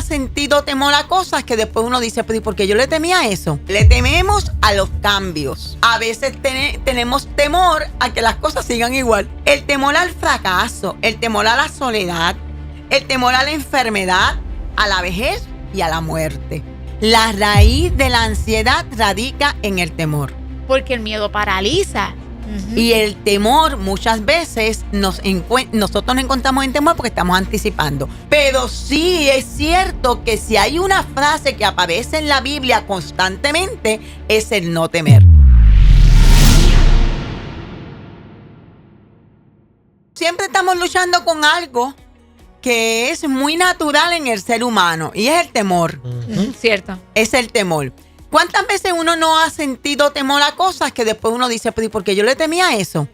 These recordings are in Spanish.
ha sentido temor a cosas que después uno dice, pero ¿y por qué yo le temía a eso? Le tememos a los cambios. A veces tenemos temor a que las cosas sigan igual. El temor al fracaso, el temor a la soledad, el temor a la enfermedad, a la vejez y a la muerte. La raíz de la ansiedad radica en el temor. Porque el miedo paraliza. Y el temor muchas veces nosotros nos encontramos en temor porque estamos anticipando. Pero sí es cierto que si hay una frase que aparece en la Biblia constantemente es el no temer. Siempre estamos luchando con algo que es muy natural en el ser humano y es el temor. Cierto. Es el temor. ¿Cuántas veces uno no ha sentido temor a cosas que después uno dice, pero ¿y por qué yo le temía a eso?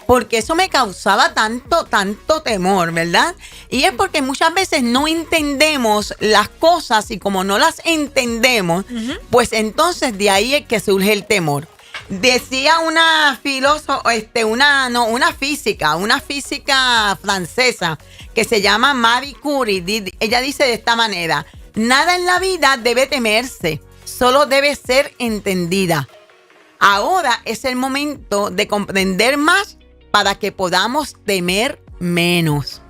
Porque eso me causaba tanto temor, ¿verdad? Y es porque muchas veces no entendemos las cosas y como no las entendemos, pues entonces de ahí es que surge el temor. Decía una filósofa, una física francesa que se llama Marie Curie. Ella dice de esta manera: nada en la vida debe temerse, solo debe ser entendida. Ahora es el momento de comprender más para que podamos temer menos.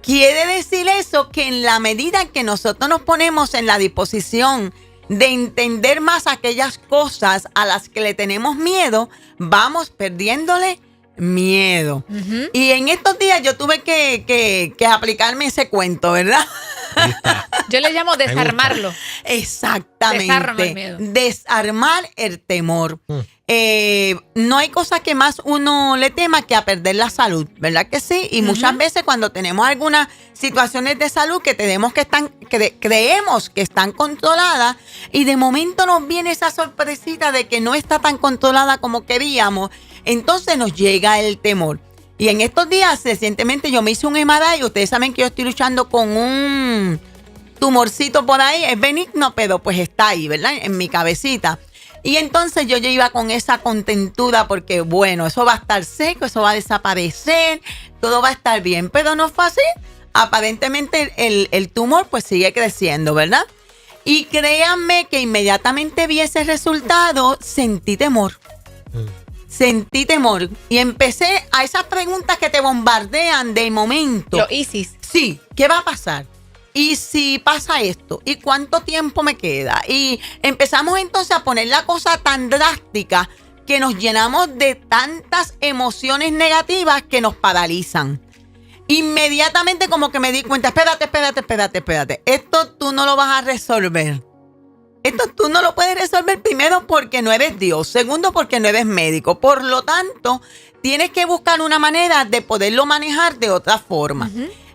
Quiere decir eso que en la medida que nosotros nos ponemos en la disposición de entender más aquellas cosas a las que le tenemos miedo, vamos perdiéndole miedo. Y en estos días yo tuve que aplicarme ese cuento, ¿verdad? Yo le llamo desarmarlo. Exactamente. Desarma el miedo. Desarmar el temor. No hay cosa que más uno le tema que a perder la salud, ¿verdad que sí? Y muchas veces cuando tenemos algunas situaciones de salud que creemos que están controladas y de momento nos viene esa sorpresita de que no está tan controlada como queríamos, entonces nos llega el temor. Y en estos días, recientemente, yo me hice un MRI. Ustedes saben que yo estoy luchando con un tumorcito por ahí. Es benigno, pero pues está ahí, ¿verdad? En mi cabecita. Y entonces yo ya iba con esa contentura porque, bueno, eso va a estar seco, eso va a desaparecer, todo va a estar bien. Pero no fue así. Aparentemente el tumor pues sigue creciendo, ¿verdad? Y créanme que inmediatamente vi ese resultado, sentí temor. Sentí temor y empecé a esas preguntas que te bombardean de momento. Lo ISIS. Sí, ¿qué va a pasar? ¿Y si pasa esto? ¿Y cuánto tiempo me queda? Y empezamos entonces a poner la cosa tan drástica que nos llenamos de tantas emociones negativas que nos paralizan. Inmediatamente como que me di cuenta, espérate. Esto tú no lo vas a resolver. Esto tú no lo puedes resolver, primero porque no eres Dios, segundo porque no eres médico. Por lo tanto, tienes que buscar una manera de poderlo manejar de otra forma.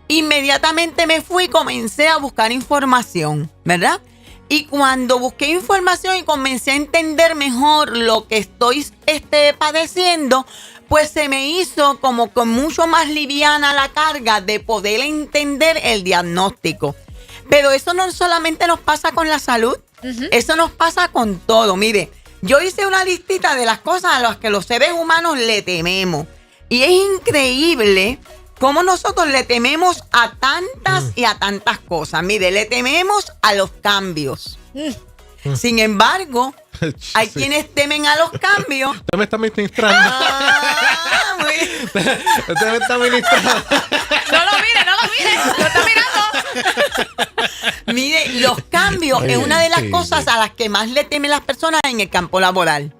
Inmediatamente me fui y comencé a buscar información, ¿verdad? Y cuando busqué información y comencé a entender mejor lo que estoy padeciendo, pues se me hizo como con mucho más liviana la carga de poder entender el diagnóstico. Pero eso no solamente nos pasa con la salud. Eso nos pasa con todo. Mire, yo hice una listita de las cosas a las que los seres humanos le tememos. Y es increíble cómo nosotros le tememos a tantas y a tantas cosas. Mire, le tememos a los cambios. Sin embargo, hay quienes temen a los cambios. Usted me está ministrando. Usted me está ministrando. No lo mire. Lo está mirando. Mire, los cambios es una de las cosas a las que más le temen las personas en el campo laboral.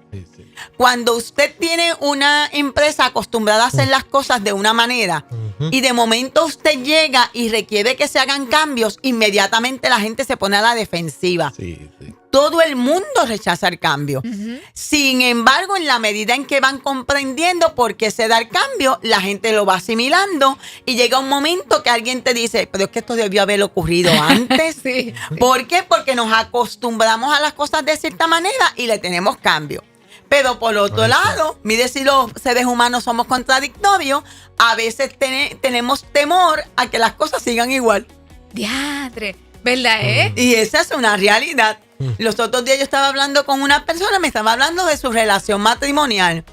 Cuando usted tiene una empresa acostumbrada a hacer las cosas de una manera y de momento usted llega y requiere que se hagan cambios, inmediatamente la gente se pone a la defensiva. Todo el mundo rechaza el cambio. Sin embargo, en la medida en que van comprendiendo por qué se da el cambio, la gente lo va asimilando y llega un momento que alguien te dice, pero es que esto debió haber ocurrido antes. Sí. ¿Por qué? Porque nos acostumbramos a las cosas de cierta manera y le tenemos cambio. Pero por otro lado, mire si los seres humanos somos contradictorios, a veces tenemos temor a que las cosas sigan igual. Diadre, ¿verdad, Y esa es una realidad. Los otros días yo estaba hablando con una persona, me estaba hablando de su relación matrimonial.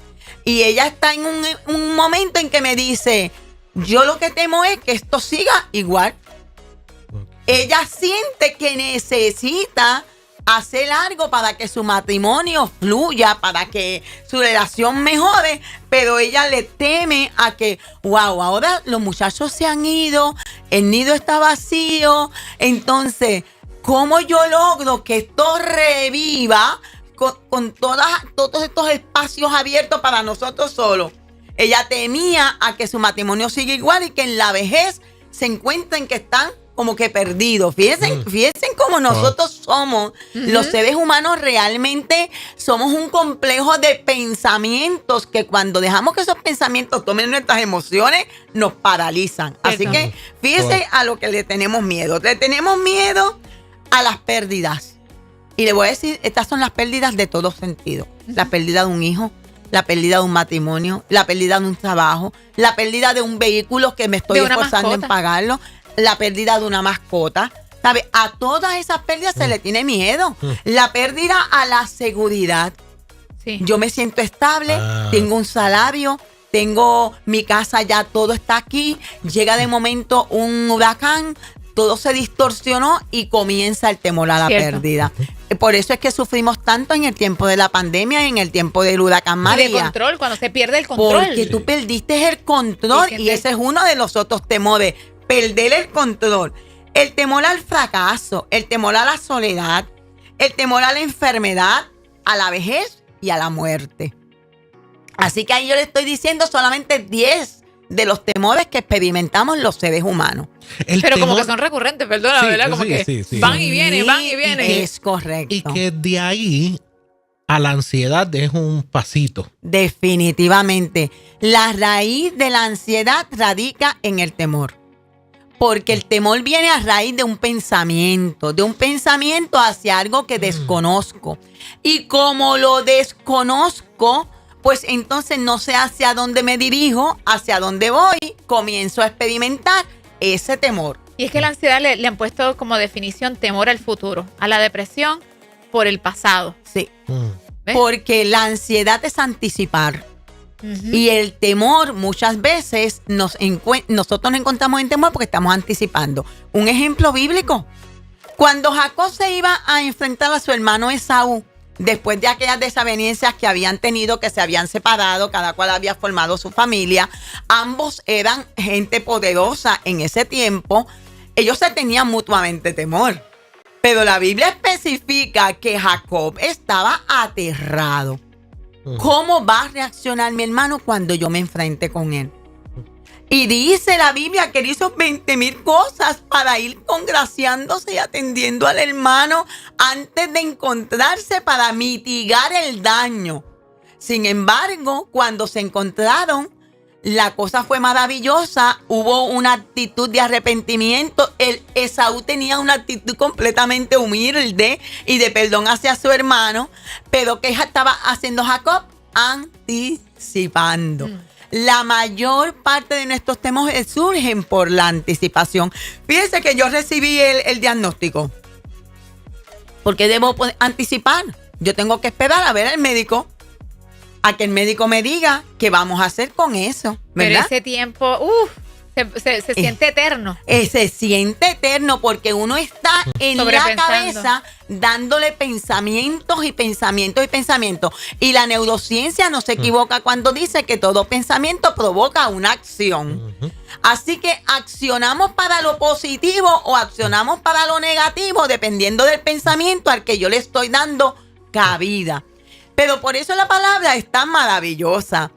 Y ella está en un momento en que me dice, yo lo que temo es que esto siga igual. ella siente que necesita hacer algo para que su matrimonio fluya, para que su relación mejore, pero ella le teme a que, wow, ahora los muchachos se han ido, el nido está vacío, entonces, ¿cómo yo logro que esto reviva con todos estos espacios abiertos para nosotros solos? Ella temía a que su matrimonio siga igual y que en la vejez se encuentren que están como que perdidos. Fíjense cómo nosotros somos, los seres humanos realmente somos un complejo de pensamientos que cuando dejamos que esos pensamientos tomen nuestras emociones, nos paralizan. Así que fíjense a lo que le tenemos miedo. Le tenemos miedo a las pérdidas. Y le voy a decir, estas son las pérdidas de todo sentido. La pérdida de un hijo, la pérdida de un matrimonio, la pérdida de un trabajo, la pérdida de un vehículo que me estoy esforzando en pagarlo, la pérdida de una mascota. ¿Sabe? A todas esas pérdidas se le tiene miedo. La pérdida a la seguridad. Sí. Yo me siento estable, tengo un salario, tengo mi casa, ya todo está aquí. Llega de momento un huracán, todo se distorsionó y comienza el temor a la pérdida. Por eso es que sufrimos tanto en el tiempo de la pandemia y en el tiempo del huracán María. Y de control, cuando se pierde el control. Porque tú perdiste el control y ese es uno de los otros temores, perder el control. El temor al fracaso, el temor a la soledad, el temor a la enfermedad, a la vejez y a la muerte. Así que ahí yo le estoy diciendo solamente 10 de los temores que experimentamos los seres humanos. Pero como que son recurrentes, perdona, sí, ¿verdad? Como que van y vienen, van y vienen. Es correcto. Y que de ahí a la ansiedad es un pasito. Definitivamente. La raíz de la ansiedad radica en el temor. Porque el temor viene a raíz de un pensamiento hacia algo que desconozco. Y como lo desconozco, pues entonces no sé hacia dónde me dirijo, hacia dónde voy, comienzo a experimentar ese temor. Y es que la ansiedad le han puesto como definición temor al futuro, a la depresión por el pasado. Sí, ¿ves? Porque la ansiedad es anticipar. Y el temor muchas veces nosotros nos encontramos en temor porque estamos anticipando. Un ejemplo bíblico. Cuando Jacob se iba a enfrentar a su hermano Esaú, después de aquellas desavenencias que habían tenido, que se habían separado, cada cual había formado su familia, ambos eran gente poderosa en ese tiempo, ellos se tenían mutuamente temor. Pero la Biblia especifica que Jacob estaba aterrado. ¿Cómo va a reaccionar mi hermano cuando yo me enfrente con él? Y dice la Biblia que él hizo 20,000 cosas para ir congraciándose y atendiendo al hermano antes de encontrarse para mitigar el daño. Sin embargo, cuando se encontraron, la cosa fue maravillosa. Hubo una actitud de arrepentimiento. Esaú tenía una actitud completamente humilde y de perdón hacia su hermano. Pero ¿qué estaba haciendo Jacob? Anticipando. La mayor parte de nuestros temores surgen por la anticipación. Fíjense que yo recibí el diagnóstico. ¿Por qué debo anticipar? Yo tengo que esperar a ver al médico, a que el médico me diga qué vamos a hacer con eso, ¿verdad? Pero ese tiempo, se siente eterno. Se siente eterno porque uno está en la cabeza dándole pensamientos y pensamientos y pensamientos. Y la neurociencia no se equivoca cuando dice que todo pensamiento provoca una acción. Así que accionamos para lo positivo o accionamos para lo negativo dependiendo del pensamiento al que yo le estoy dando cabida. Pero por eso la palabra es tan maravillosa.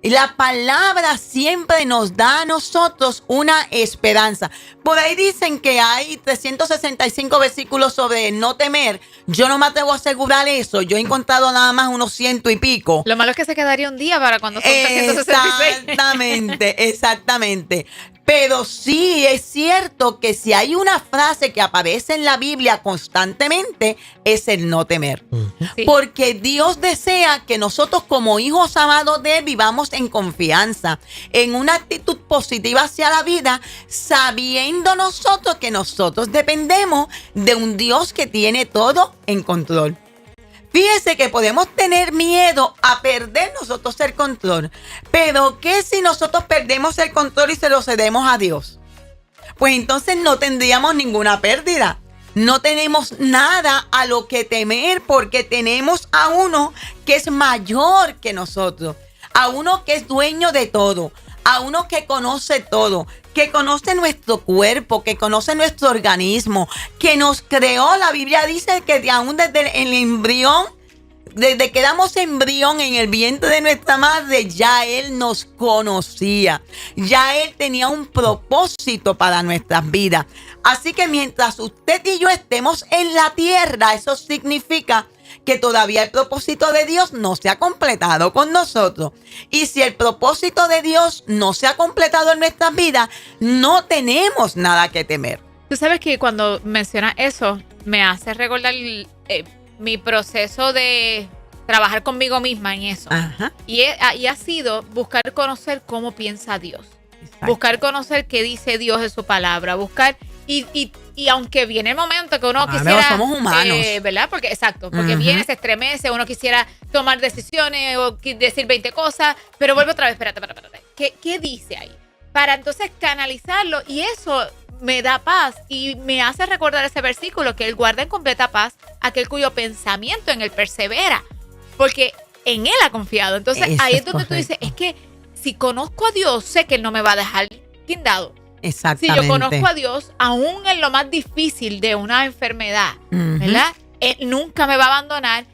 Y la palabra siempre nos da a nosotros una esperanza. Por ahí dicen que hay 365 versículos sobre no temer. Yo no me atrevo a asegurar eso. Yo he encontrado nada más unos 100 y pico. Lo malo es que se quedaría un día para cuando son 366. Exactamente. Pero sí es cierto que si hay una frase que aparece en la Biblia constantemente, es el no temer. Sí. Porque Dios desea que nosotros como hijos amados de Él vivamos en confianza, en una actitud positiva hacia la vida, sabiendo nosotros que nosotros dependemos de un Dios que tiene todo en control. Fíjese que podemos tener miedo a perder nosotros el control. Pero ¿qué si nosotros perdemos el control y se lo cedemos a Dios? pues entonces no tendríamos ninguna pérdida. No tenemos nada a lo que temer porque tenemos a uno que es mayor que nosotros, a uno que es dueño de todo, a uno que conoce todo, que conoce nuestro cuerpo, que conoce nuestro organismo, que nos creó. La Biblia dice que aún desde el embrión, desde que éramos embrión en el vientre de nuestra madre, ya Él nos conocía. Ya Él tenía un propósito para nuestras vidas. Así que mientras usted y yo estemos en la tierra, eso significa que todavía el propósito de Dios no se ha completado con nosotros. Y si el propósito de Dios no se ha completado en nuestras vidas, no tenemos nada que temer. Tú sabes que cuando mencionas eso, me hace recordar mi proceso de trabajar conmigo misma en eso. Ajá. Y ha sido buscar conocer cómo piensa Dios. Exacto. Buscar conocer qué dice Dios en su palabra. Buscar, y aunque viene el momento que uno quisiera... somos humanos. ¿Verdad? Porque viene, se estremece, uno quisiera tomar decisiones o decir 20 cosas, pero vuelve otra vez, espérate. ¿Qué dice ahí? Para entonces canalizarlo, y eso me da paz y me hace recordar ese versículo, que Él guarda en completa paz aquel cuyo pensamiento en Él persevera, porque en Él ha confiado. Entonces eso ahí es es donde correcto. tú dices, es que si conozco a Dios, sé que Él no me va a dejar guindado. Si Exactamente. yo conozco a Dios, aún en lo más difícil de una enfermedad, Ujú. ¿verdad? Él nunca me va a abandonar.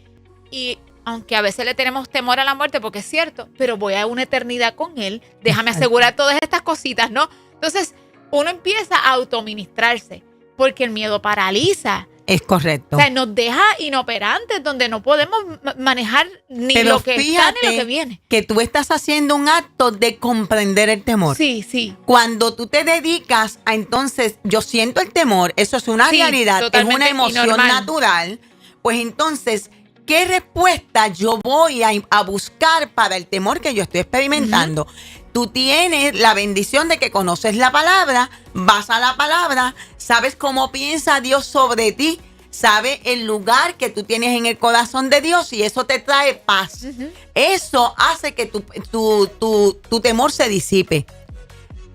Y aunque a veces le tenemos temor a la muerte, porque es cierto, pero voy a una eternidad con Él, déjame Exacto. asegurar todas estas cositas, ¿no? Entonces, uno empieza a autoministrarse, porque el miedo paraliza. Es correcto. O sea, nos deja inoperantes, donde no podemos manejar ni Pero lo que está ni lo fíjate que viene. que tú estás haciendo un acto de comprender el temor. Sí. Cuando tú te dedicas a entonces, yo siento el temor, eso es una Sí, realidad, es totalmente, una y emoción normal. natural, pues entonces, ¿qué respuesta yo voy a buscar para el temor que yo estoy experimentando? Tú tienes la bendición de que conoces la palabra, vas a la palabra, sabes cómo piensa Dios sobre ti, sabes el lugar que tú tienes en el corazón de Dios y eso te trae paz. Eso hace que tu temor se disipe.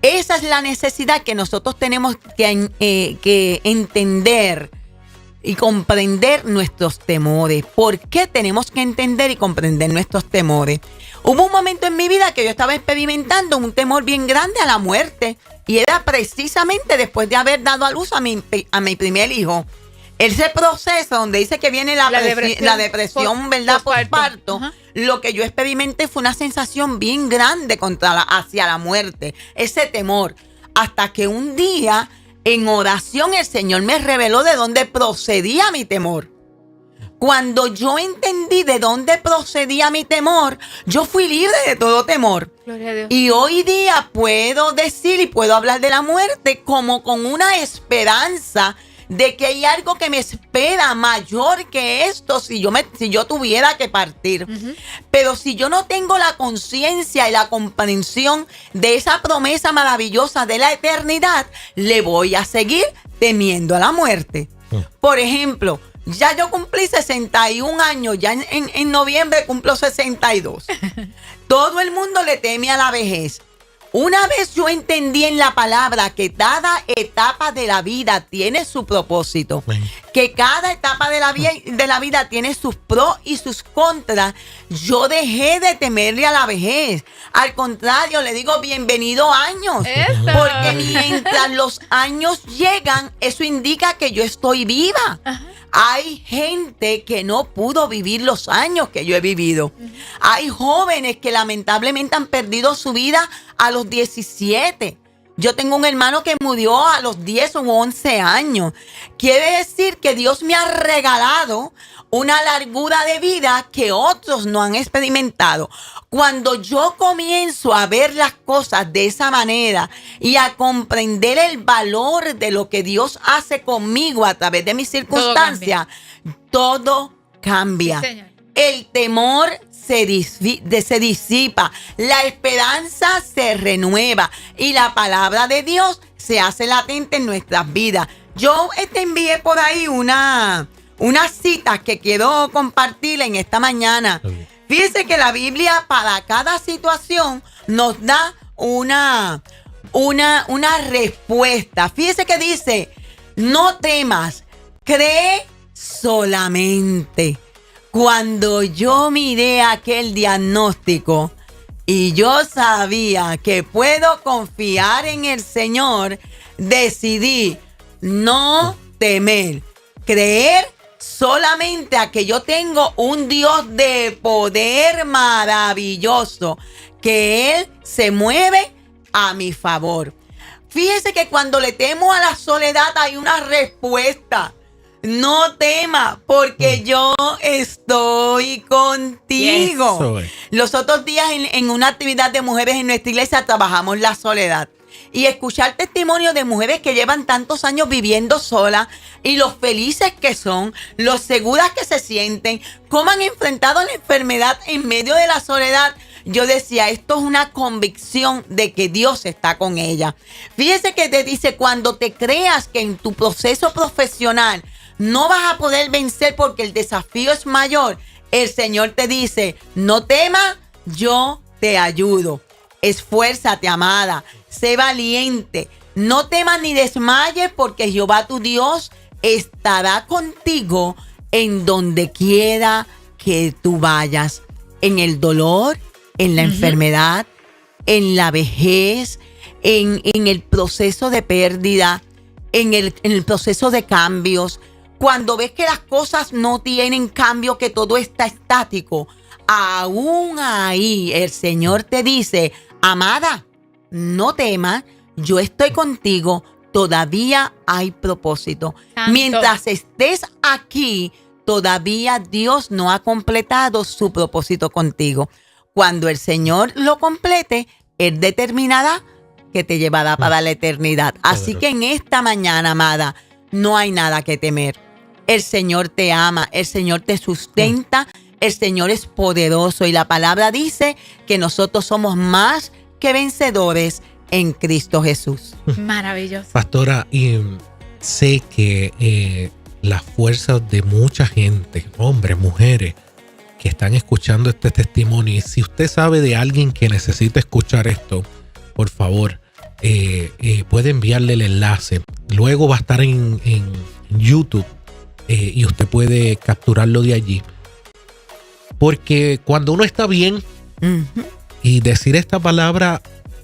Esa es la necesidad que nosotros tenemos que entender y comprender nuestros temores. ¿Por qué tenemos que entender y comprender nuestros temores? Hubo un momento en mi vida que yo estaba experimentando un temor bien grande a la muerte y era precisamente después de haber dado a luz a mi primer hijo. Ese proceso donde dice que viene la depresión, ¿verdad? Postparto. Ajá. Lo que yo experimenté fue una sensación bien grande hacia la muerte, ese temor. Hasta que un día, en oración, el Señor me reveló de dónde procedía mi temor. Cuando yo entendí de dónde procedía mi temor, yo fui libre de todo temor. Gloria a Dios. Y hoy día puedo decir y puedo hablar de la muerte como con una esperanza de que hay algo que me espera mayor que esto si yo tuviera que partir. Pero si yo no tengo la conciencia y la comprensión de esa promesa maravillosa de la eternidad, le voy a seguir temiendo a la muerte. Por ejemplo, ya yo cumplí 61 años, ya en noviembre cumplo 62. Todo el mundo le teme a la vejez. Una vez yo entendí en la palabra que cada etapa de la vida tiene su propósito, que cada etapa de la vida tiene sus pros y sus contras, yo dejé de temerle a la vejez. Al contrario, le digo bienvenido años. Eso. Porque mientras los años llegan, eso indica que yo estoy viva. Ajá. Hay gente que no pudo vivir los años que yo he vivido. Hay jóvenes que lamentablemente han perdido su vida a los 17. Yo tengo un hermano que murió a los 10 u 11 años. Quiere decir que Dios me ha regalado una largura de vida que otros no han experimentado. Cuando yo comienzo a ver las cosas de esa manera y a comprender el valor de lo que Dios hace conmigo a través de mis circunstancias, todo cambia. Sí, señor. El temor se disipa, la esperanza se renueva y la palabra de Dios se hace latente en nuestras vidas. Yo te envié por ahí unas citas que quiero compartir en esta mañana. Fíjense que la Biblia para cada situación nos da una respuesta. Fíjese que dice, no temas, cree solamente. Cuando yo miré aquel diagnóstico y yo sabía que puedo confiar en el Señor, decidí no temer, creer solamente a que yo tengo un Dios de poder maravilloso, que Él se mueve a mi favor. Fíjese que cuando le temo a la soledad hay una respuesta. No tema, porque yo estoy contigo. Eso es. Los otros días en una actividad de mujeres en nuestra iglesia trabajamos la soledad. Y escuchar testimonios de mujeres que llevan tantos años viviendo solas y los felices que son, los seguras que se sienten, cómo han enfrentado la enfermedad en medio de la soledad. Yo decía, esto es una convicción de que Dios está con ella. Fíjese que te dice, cuando te creas que en tu proceso profesional no vas a poder vencer porque el desafío es mayor, el Señor te dice, no temas, yo te ayudo. Esfuérzate, amada, sé valiente, no temas ni desmayes porque Jehová tu Dios estará contigo en donde quiera que tú vayas, en el dolor, en la enfermedad, en la vejez, en el proceso de pérdida, en el proceso de cambios. Cuando ves que las cosas no tienen cambio, que todo está estático, aún ahí el Señor te dice, amada, no temas, yo estoy contigo, todavía hay propósito. Santo. Mientras estés aquí, todavía Dios no ha completado su propósito contigo. Cuando el Señor lo complete, Él determinará que te llevará para la eternidad. Así que en esta mañana, amada, no hay nada que temer. El Señor te ama, el Señor te sustenta, el Señor es poderoso y la palabra dice que nosotros somos más que vencedores en Cristo Jesús. Maravilloso. Pastora, y sé que las fuerzas de mucha gente, hombres, mujeres, que están escuchando este testimonio, y si usted sabe de alguien que necesita escuchar esto, por favor, puede enviarle el enlace. Luego va a estar en YouTube y usted puede capturarlo de allí. Porque cuando uno está bien, y decir esta palabra,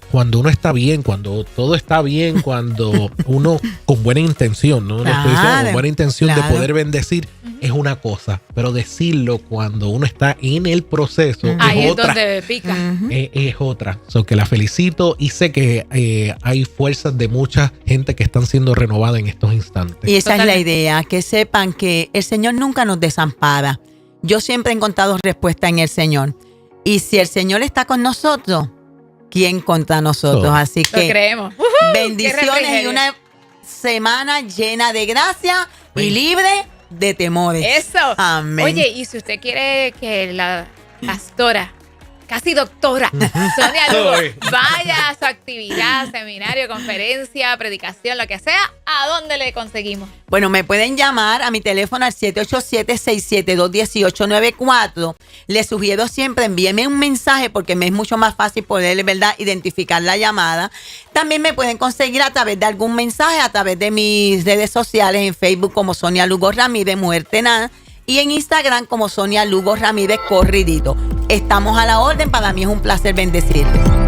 cuando uno está bien, cuando todo está bien, cuando uno con buena intención, ¿no? Claro, Lo estoy diciendo con buena intención claro. de poder bendecir, es una cosa, pero decirlo cuando uno está en el proceso Ahí es es otra. donde pica. Es otra. So que la felicito y sé que hay fuerzas de mucha gente que están siendo renovadas en estos instantes. Y esa es la Totalmente. idea, que sepan que el Señor nunca nos desampara. Yo siempre he encontrado respuesta en el Señor. Y si el Señor está con nosotros, ¿quién contra nosotros? Así Lo que creemos. Qué bendiciones y refrigerio. una semana llena de gracia y libre de temores. Eso. Amén. Oye, y si usted quiere que la pastora, casi doctora, Sonia Lugo, vaya a su actividad, seminario, conferencia, predicación, lo que sea, ¿a dónde le conseguimos? Bueno, me pueden llamar a mi teléfono al 787-672-1894. Les sugiero siempre envíenme un mensaje porque me es mucho más fácil poder, ¿verdad?, identificar la llamada. También me pueden conseguir a través de algún mensaje, a través de mis redes sociales, en Facebook como Sonia Lugo Ramírez, Mujer Tenaz, y en Instagram como Sonia Lugo Ramírez Corridito. Estamos a la orden, para mí es un placer bendecirte.